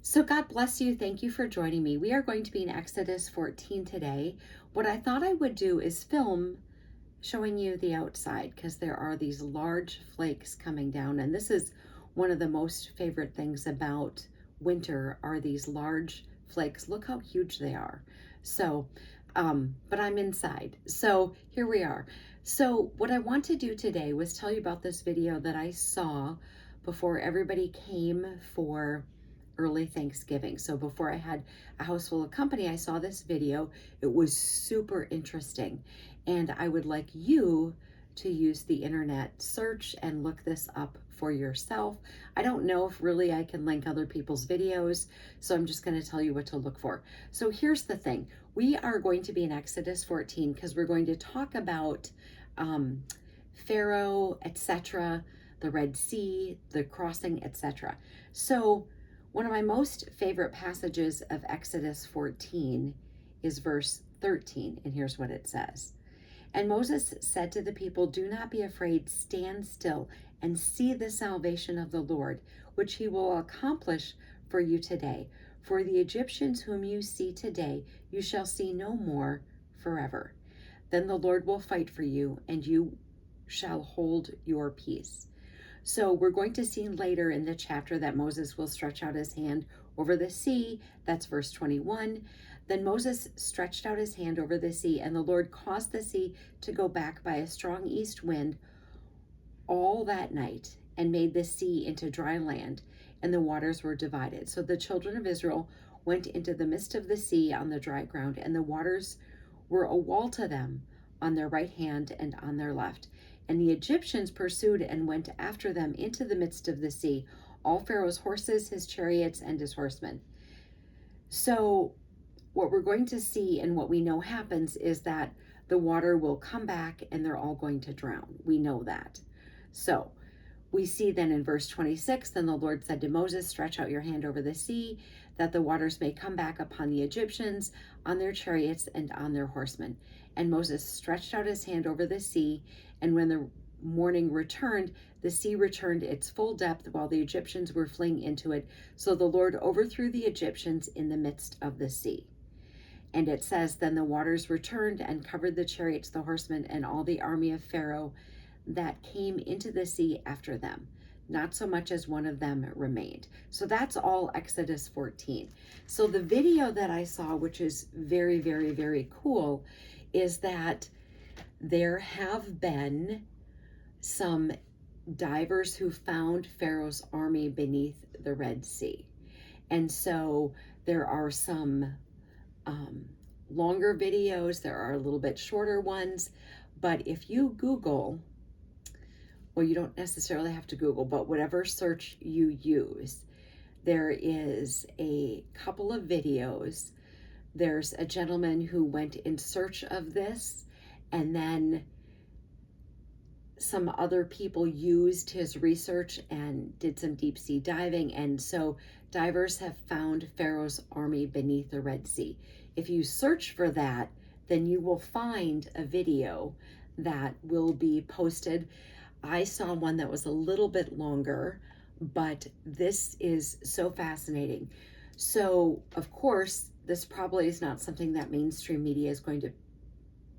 So God bless you. Thank you for joining me. We are going to be in Exodus 14 today. What I thought I would do is film showing you the outside because there are these large flakes coming down. And this is one of the most favorite things about winter are these large flakes. Look how huge they are. So, but I'm inside. So here we are. So what I want to do today was tell you about this video that I saw before everybody came for early Thanksgiving. So before I had a house full of company, I saw this video. It was super interesting. And I would like you to use the internet search and look this up for yourself. I don't know if really I can link other people's videos, so I'm just going to tell you what to look for. So here's the thing. We are going to be in Exodus 14 because we're going to talk about Pharaoh, etc., the Red Sea, the crossing, etc. So one of my most favorite passages of Exodus 14 is verse 13, and here's what it says. And Moses said to the people, "Do not be afraid, stand still and see the salvation of the Lord, which he will accomplish for you today. For the Egyptians whom you see today, you shall see no more forever. Then the Lord will fight for you, and you shall hold your peace." So we're going to see later in the chapter that Moses will stretch out his hand over the sea. That's verse 21. Then Moses stretched out his hand over the sea, and the Lord caused the sea to go back by a strong east wind all that night, and made the sea into dry land, and the waters were divided. So the children of Israel went into the midst of the sea on the dry ground, and the waters were a wall to them on their right hand and on their left. And the Egyptians pursued and went after them into the midst of the sea, all Pharaoh's horses, his chariots, and his horsemen. So what we're going to see and what we know happens is that the water will come back and they're all going to drown. We know that. So we see then in verse 26, then the Lord said to Moses, "Stretch out your hand over the sea, that the waters may come back upon the Egyptians, on their chariots, and on their horsemen." And Moses stretched out his hand over the sea, and when the morning returned, the sea returned its full depth while the Egyptians were fleeing into it. So the Lord overthrew the Egyptians in the midst of the sea. And it says, then the waters returned and covered the chariots, the horsemen, and all the army of Pharaoh that came into the sea after them. Not so much as one of them remained. So that's all Exodus 14. So the video that I saw, which is very, very, very cool, is that there have been some divers who found Pharaoh's army beneath the Red Sea. And so there are some longer videos, there are a little bit shorter ones, but if you Google, well, you don't necessarily have to Google, but whatever search you use, there is a couple of videos. There's a gentleman who went in search of this, and then some other people used his research and did some deep sea diving. And so divers have found Pharaoh's army beneath the Red Sea. If you search for that, then you will find a video that will be posted. I saw one that was a little bit longer, but this is so fascinating. So, of course, this probably is not something that mainstream media is going to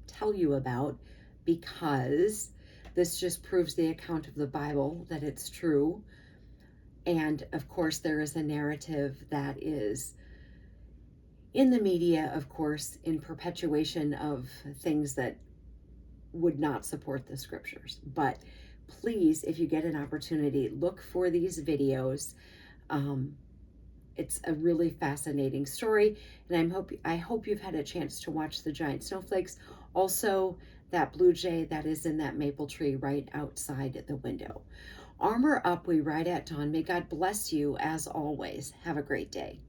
tell you about, because this just proves the account of the Bible that it's true. And of course, there is a narrative that is in the media, of course, in perpetuation of things that would not support the scriptures. But please, if you get an opportunity, look for these videos. It's a really fascinating story, and I hope you've had a chance to watch the giant snowflakes. Also, that blue jay that is in that maple tree right outside the window. Armor up, we ride at dawn. May God bless you as always. Have a great day.